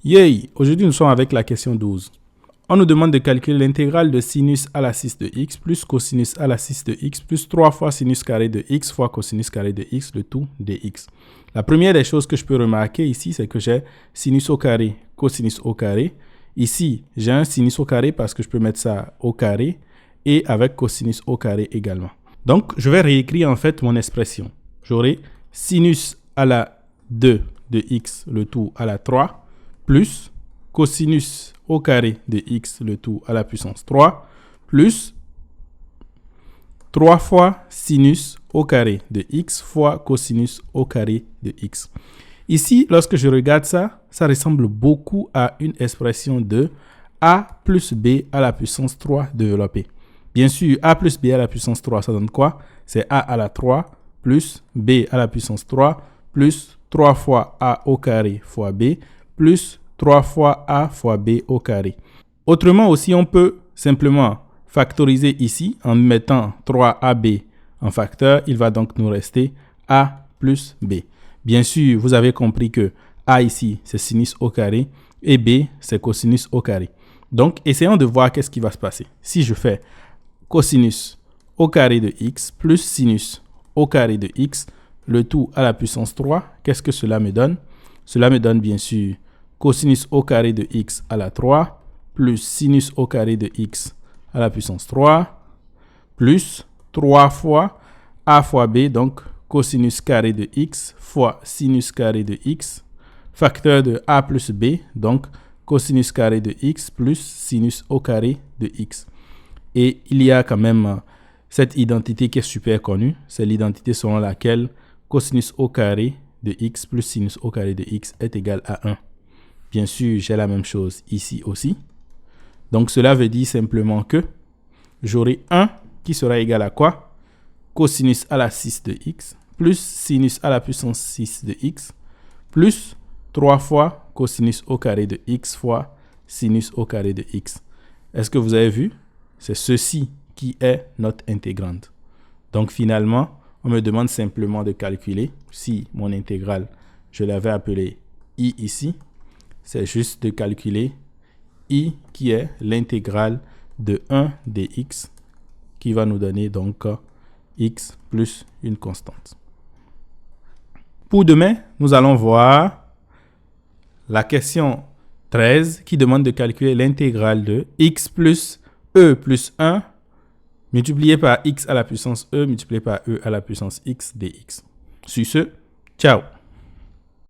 Yay! Aujourd'hui, nous sommes avec la question 12. On nous demande de calculer l'intégrale de sinus à la 6 de x plus cosinus à la 6 de x plus 3 fois sinus carré de x fois cosinus carré de x, le tout dx. La première des choses que je peux remarquer ici, c'est que j'ai sinus au carré, cosinus au carré. Ici, j'ai un sinus au carré parce que je peux mettre ça au carré et avec cosinus au carré également. Donc, je vais réécrire en fait mon expression. J'aurai sinus à la 2 de x, le tout à la 3, plus cosinus au carré de x, le tout à la puissance 3, plus 3 fois sinus au carré de x fois cosinus au carré de x. Ici, lorsque je regarde ça, ça ressemble beaucoup à une expression de a plus b à la puissance 3 développée. Bien sûr, a plus b à la puissance 3, ça donne quoi? C'est a à la 3 plus b à la puissance 3 plus 3 fois a au carré fois b plus 3 fois a fois b au carré. Autrement aussi, on peut simplement factoriser ici en mettant 3ab en facteur. Il va donc nous rester a plus b. Bien sûr, vous avez compris que a ici, c'est sinus au carré et b, c'est cosinus au carré. Donc, essayons de voir qu'est-ce qui va se passer. Si je fais cosinus au carré de x plus sinus au carré de x, le tout à la puissance 3, qu'est-ce que cela me donne? Cela me donne bien sûr cosinus au carré de x à la 3 plus sinus au carré de x à la puissance 3 plus 3 fois a fois b, donc cosinus carré de x fois sinus carré de x, facteur de a plus b, donc cosinus carré de x plus sinus au carré de x. Et il y a quand même cette identité qui est super connue, c'est l'identité selon laquelle cosinus au carré de x plus sinus au carré de x est égal à 1. Bien sûr, j'ai la même chose ici aussi. Donc, cela veut dire simplement que j'aurai 1 qui sera égal à quoi? Cosinus à la 6 de x plus sinus à la puissance 6 de x plus 3 fois cosinus au carré de x fois sinus au carré de x. Est-ce que vous avez vu? C'est ceci qui est notre intégrande. Donc, finalement, on me demande simplement de calculer si mon intégrale, je l'avais appelé i ici, c'est juste de calculer i qui est l'intégrale de 1 dx qui va nous donner donc x plus une constante. Pour demain, nous allons voir la question 13 qui demande de calculer l'intégrale de x plus e plus 1 multiplié par x à la puissance e multiplié par e à la puissance x dx. Sur ce, ciao!